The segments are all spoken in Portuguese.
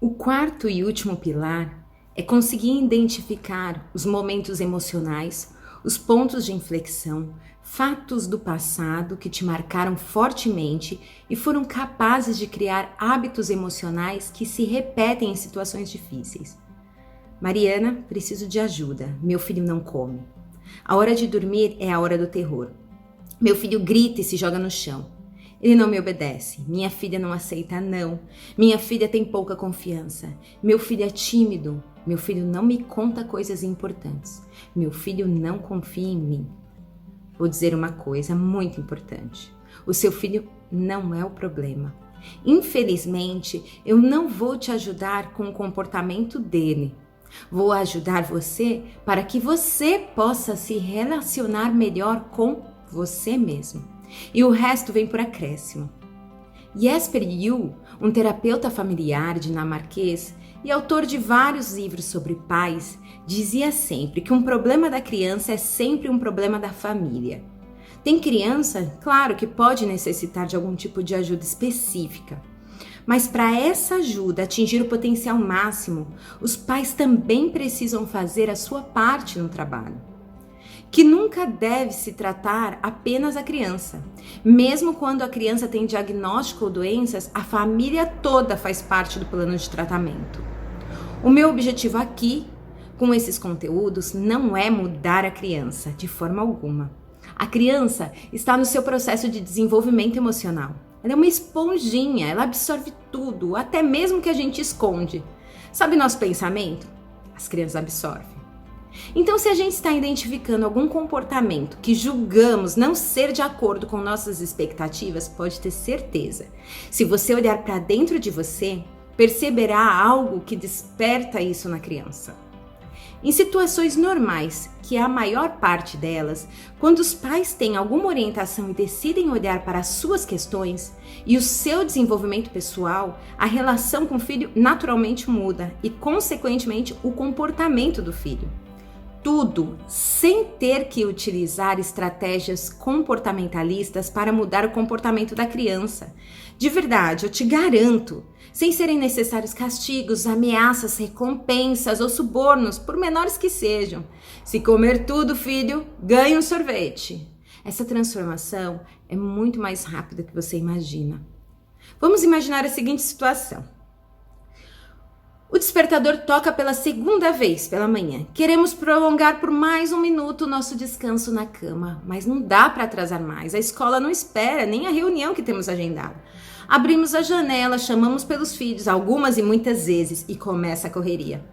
O quarto e último pilar é conseguir identificar os momentos emocionais, os pontos de inflexão, fatos do passado que te marcaram fortemente e foram capazes de criar hábitos emocionais que se repetem em situações difíceis. Mariana, preciso de ajuda. Meu filho não come. A hora de dormir é a hora do terror. Meu filho grita e se joga no chão. Ele não me obedece. Minha filha não aceita não. Minha filha tem pouca confiança. Meu filho é tímido. Meu filho não me conta coisas importantes. Meu filho não confia em mim. Vou dizer uma coisa muito importante. O seu filho não é o problema. Infelizmente, eu não vou te ajudar com o comportamento dele. Vou ajudar você para que você possa se relacionar melhor com você mesmo. E o resto vem por acréscimo. Jesper Juhl, um terapeuta familiar dinamarquês e autor de vários livros sobre pais, dizia sempre que um problema da criança é sempre um problema da família. Tem criança, claro, que pode necessitar de algum tipo de ajuda específica. Mas para essa ajuda atingir o potencial máximo, os pais também precisam fazer a sua parte no trabalho. Que nunca deve se tratar apenas a criança. Mesmo quando a criança tem diagnóstico ou doenças, a família toda faz parte do plano de tratamento. O meu objetivo aqui, com esses conteúdos, não é mudar a criança, de forma alguma. A criança está no seu processo de desenvolvimento emocional. Ela é uma esponjinha, ela absorve tudo, até mesmo que a gente esconde. Sabe nosso pensamento? As crianças absorvem. Então, se a gente está identificando algum comportamento que julgamos não ser de acordo com nossas expectativas, pode ter certeza. Se você olhar para dentro de você, perceberá algo que desperta isso na criança. Em situações normais, que é a maior parte delas, quando os pais têm alguma orientação e decidem olhar para as suas questões e o seu desenvolvimento pessoal, a relação com o filho naturalmente muda e, consequentemente, o comportamento do filho. Tudo sem ter que utilizar estratégias comportamentalistas para mudar o comportamento da criança. De verdade, eu te garanto, sem serem necessários castigos, ameaças, recompensas ou subornos, por menores que sejam. Se comer tudo, filho, ganhe um sorvete. Essa transformação é muito mais rápida do que você imagina. Vamos imaginar a seguinte situação. O despertador toca pela segunda vez pela manhã. Queremos prolongar por mais um minuto o nosso descanso na cama, mas não dá para atrasar mais. A escola não espera, nem a reunião que temos agendada. Abrimos a janela, chamamos pelos filhos, algumas e muitas vezes, e começa a correria.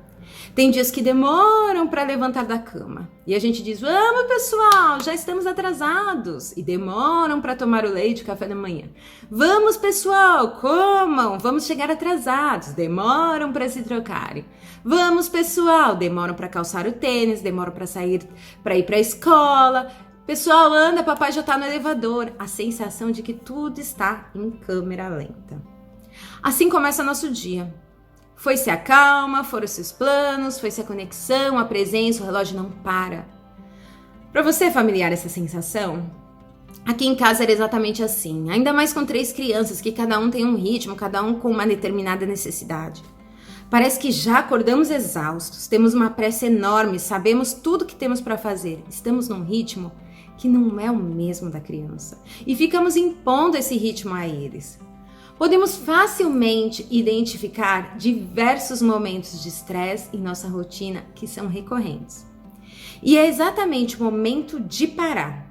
Tem dias que demoram para levantar da cama. E a gente diz, vamos pessoal, já estamos atrasados. E demoram para tomar o leite, o café da manhã. Vamos pessoal, comam, vamos chegar atrasados. Demoram para se trocarem. Vamos pessoal, demoram para calçar o tênis, demoram para sair, para ir para a escola. Pessoal, anda, papai já está no elevador. A sensação de que tudo está em câmera lenta. Assim começa nosso dia. Foi-se a calma, foram-se os planos, foi-se a conexão, a presença, o relógio não para. Para você é familiar essa sensação? Aqui em casa era exatamente assim, ainda mais com 3 crianças, que cada um tem um ritmo, cada um com uma determinada necessidade. Parece que já acordamos exaustos, temos uma pressa enorme, sabemos tudo que temos para fazer, estamos num ritmo que não é o mesmo da criança e ficamos impondo esse ritmo a eles. Podemos facilmente identificar diversos momentos de estresse em nossa rotina que são recorrentes. E é exatamente o momento de parar.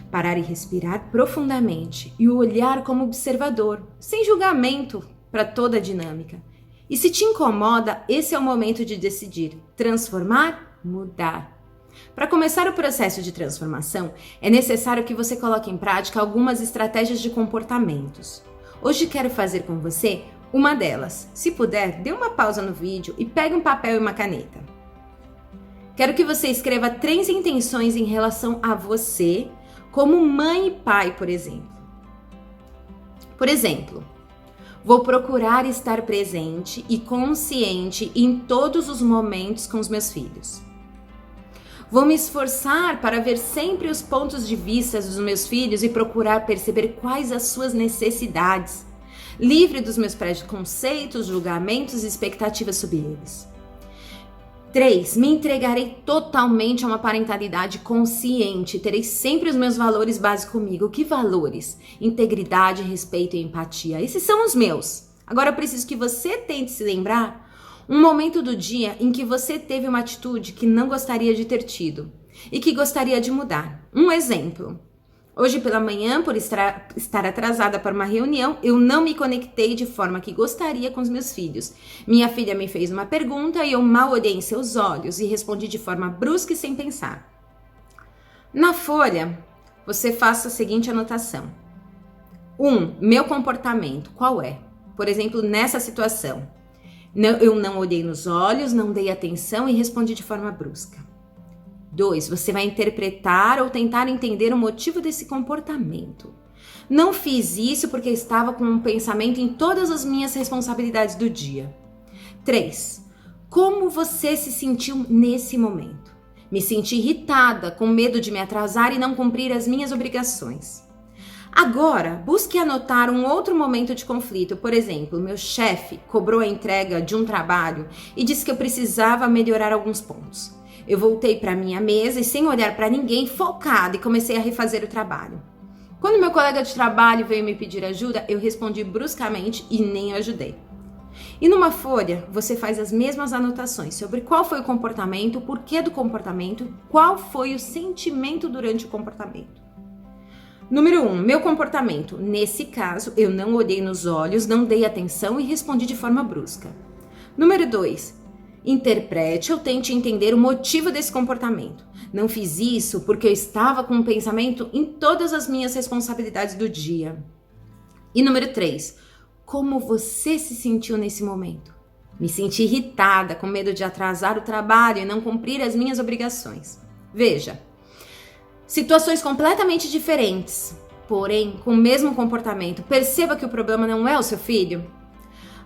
Parar e respirar profundamente e olhar como observador, sem julgamento para toda a dinâmica. E se te incomoda, esse é o momento de decidir transformar, mudar. Para começar o processo de transformação, é necessário que você coloque em prática algumas estratégias de comportamentos. Hoje quero fazer com você uma delas. Se puder, dê uma pausa no vídeo e pegue um papel e uma caneta. Quero que você escreva 3 intenções em relação a você, como mãe e pai, por exemplo. Por exemplo, vou procurar estar presente e consciente em todos os momentos com os meus filhos. Vou me esforçar para ver sempre os pontos de vista dos meus filhos e procurar perceber quais as suas necessidades. livre dos meus preconceitos, julgamentos e expectativas sobre eles. 3. Me entregarei totalmente a uma parentalidade consciente. Terei sempre os meus valores básicos comigo. Que valores? Integridade, respeito e empatia. Esses são os meus. Agora eu preciso que você tente se lembrar um momento do dia em que você teve uma atitude que não gostaria de ter tido e que gostaria de mudar. Um exemplo. Hoje pela manhã, por estar atrasada para uma reunião, eu não me conectei de forma que gostaria com os meus filhos. Minha filha me fez uma pergunta e eu mal olhei em seus olhos e respondi de forma brusca e sem pensar. Na folha, você faça a seguinte anotação. 1. Meu comportamento, qual é? Por exemplo, nessa situação. Eu não olhei nos olhos, não dei atenção e respondi de forma brusca. 2. Você vai interpretar ou tentar entender o motivo desse comportamento. Não fiz isso porque estava com um pensamento em todas as minhas responsabilidades do dia. 3. Como você se sentiu nesse momento? Me senti irritada, com medo de me atrasar e não cumprir as minhas obrigações. Agora, busque anotar um outro momento de conflito. Por exemplo, meu chefe cobrou a entrega de um trabalho e disse que eu precisava melhorar alguns pontos. Eu voltei para minha mesa e, sem olhar para ninguém, focada, e comecei a refazer o trabalho. Quando meu colega de trabalho veio me pedir ajuda, eu respondi bruscamente e nem ajudei. E numa folha, você faz as mesmas anotações sobre qual foi o comportamento, o porquê do comportamento, qual foi o sentimento durante o comportamento. Número 1. Meu comportamento. Nesse caso, eu não olhei nos olhos, não dei atenção e respondi de forma brusca. Número 2. Interprete ou tente entender o motivo desse comportamento. Não fiz isso porque eu estava com um pensamento em todas as minhas responsabilidades do dia. E número 3. Como você se sentiu nesse momento? Me senti irritada, com medo de atrasar o trabalho e não cumprir as minhas obrigações. Veja, situações completamente diferentes, porém com o mesmo comportamento. Perceba que o problema não é o seu filho.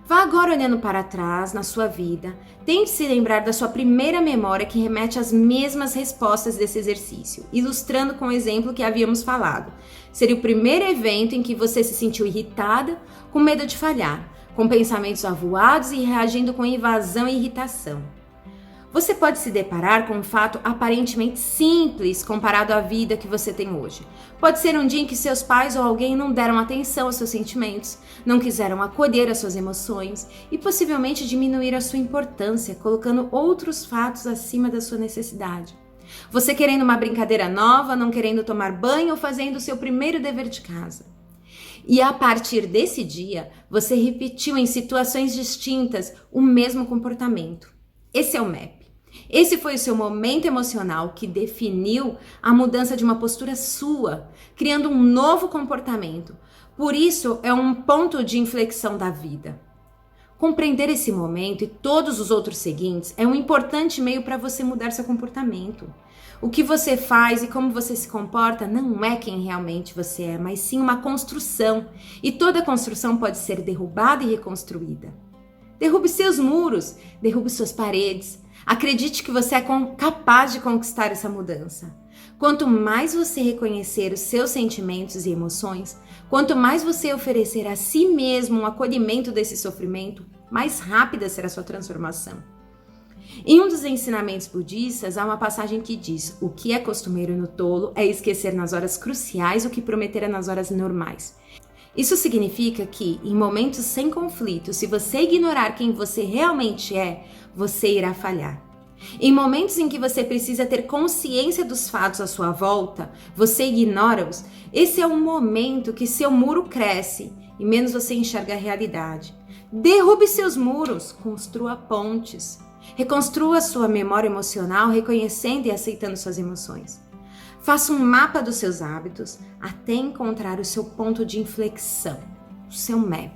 Vá agora olhando para trás na sua vida, tente se lembrar da sua primeira memória que remete às mesmas respostas desse exercício, ilustrando com o exemplo que havíamos falado. Seria o primeiro evento em que você se sentiu irritada, com medo de falhar, com pensamentos avoados e reagindo com evasão e irritação. Você pode se deparar com um fato aparentemente simples comparado à vida que você tem hoje. Pode ser um dia em que seus pais ou alguém não deram atenção aos seus sentimentos, não quiseram acolher as suas emoções e possivelmente diminuir a sua importância, colocando outros fatos acima da sua necessidade. Você querendo uma brincadeira nova, não querendo tomar banho ou fazendo o seu primeiro dever de casa. E a partir desse dia, você repetiu em situações distintas o mesmo comportamento. Esse é o MAP. Esse foi o seu momento emocional que definiu a mudança de uma postura sua, criando um novo comportamento. Por isso, é um ponto de inflexão da vida. Compreender esse momento e todos os outros seguintes é um importante meio para você mudar seu comportamento. O que você faz e como você se comporta não é quem realmente você é, mas sim uma construção. E toda construção pode ser derrubada e reconstruída. Derrube seus muros, derrube suas paredes. Acredite que você é capaz de conquistar essa mudança. Quanto mais você reconhecer os seus sentimentos e emoções, quanto mais você oferecer a si mesmo um acolhimento desse sofrimento, mais rápida será a sua transformação. Em um dos ensinamentos budistas, há uma passagem que diz: o que é costumeiro no tolo é esquecer nas horas cruciais o que prometera nas horas normais. Isso significa que, em momentos sem conflito, se você ignorar quem você realmente é, você irá falhar. Em momentos em que você precisa ter consciência dos fatos à sua volta, você ignora-os, esse é o momento que seu muro cresce e menos você enxerga a realidade. Derrube seus muros, construa pontes. Reconstrua sua memória emocional, reconhecendo e aceitando suas emoções. Faça um mapa dos seus hábitos até encontrar o seu ponto de inflexão, o seu MAP.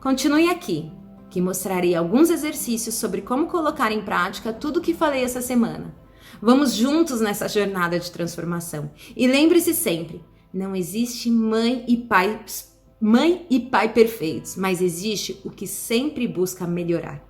Continue aqui, que mostrarei alguns exercícios sobre como colocar em prática tudo o que falei essa semana. Vamos juntos nessa jornada de transformação. E lembre-se sempre, não existe mãe e pai perfeitos, mas existe o que sempre busca melhorar.